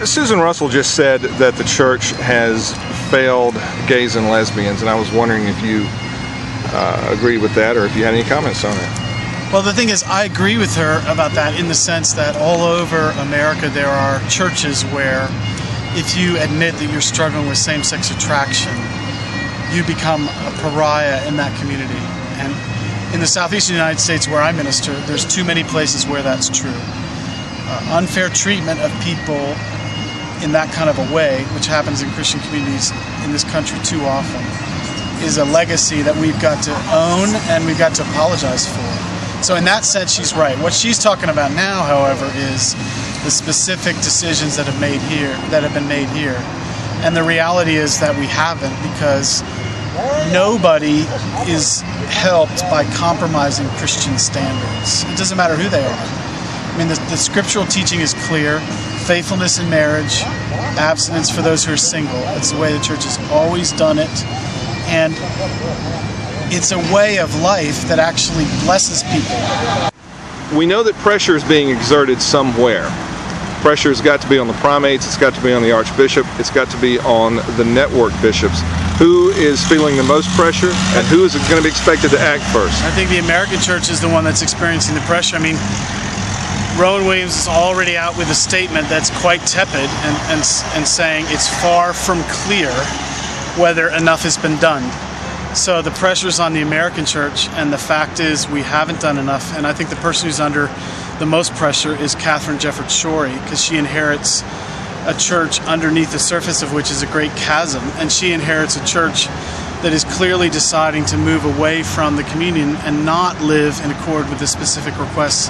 Susan Russell just said that the church has failed gays and lesbians, and I was wondering if you agree with that or if you had any comments on it. Well, the thing is, I agree with her about that in the sense that all over America there are churches where if you admit that you're struggling with same-sex attraction, you become a pariah in that community. And in the southeastern United States where I minister, there's too many places where that's true. Unfair treatment of people in that kind of a way, which happens in Christian communities in this country too often, is a legacy that we've got to own and we've got to apologize for. So in that sense, she's right. What she's talking about now, however, is the specific decisions that have been made here. And the reality is that we haven't, because nobody is helped by compromising Christian standards. It doesn't matter who they are. I mean, the scriptural teaching is clear. Faithfulness in marriage, abstinence for those who are single. It's the way the church has always done it. And it's a way of life that actually blesses people. We know that pressure is being exerted somewhere. Pressure has got to be on the primates, it's got to be on the archbishop, it's got to be on the network bishops. Who is feeling the most pressure, and who is going to be expected to act first? I think the American church is the one that's experiencing the pressure. I mean, Rowan Williams is already out with a statement that's quite tepid and saying it's far from clear whether enough has been done. So the pressure's on the American church, and the fact is we haven't done enough. And I think the person who's under the most pressure is Catherine Jefferts Schori, because she inherits a church underneath the surface of which is a great chasm, and she inherits a church that is clearly deciding to move away from the communion and not live in accord with the specific requests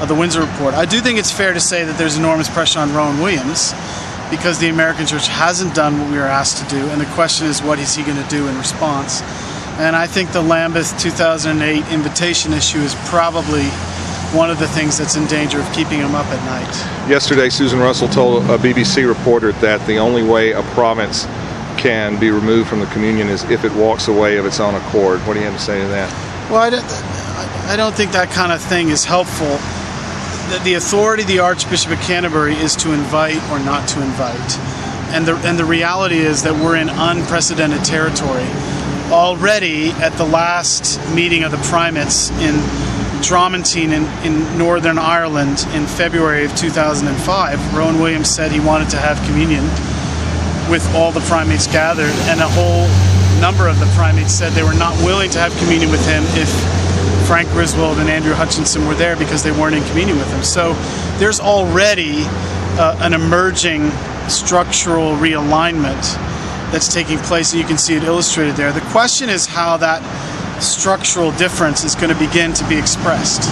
of the Windsor Report. I do think it's fair to say that there's enormous pressure on Rowan Williams because the American church hasn't done what we were asked to do, and the question is, what is he going to do in response? And I think the Lambeth 2008 invitation issue is probably one of the things that's in danger of keeping him up at night. Yesterday, Susan Russell told a BBC reporter that the only way a province can be removed from the communion is if it walks away of its own accord. What do you have to say to that? Well, I don't think that kind of thing is helpful. The authority of the Archbishop of Canterbury is to invite or not to invite. And the reality is that we're in unprecedented territory. Already at the last meeting of the primates in Dromontine in Northern Ireland in February of 2005, Rowan Williams said he wanted to have communion with all the primates gathered, and a whole number of the primates said they were not willing to have communion with him if Frank Griswold and Andrew Hutchinson were there because they weren't in communion with him. So there's already an emerging structural realignment that's taking place, and you can see it illustrated there. The question is how that structural difference is going to begin to be expressed.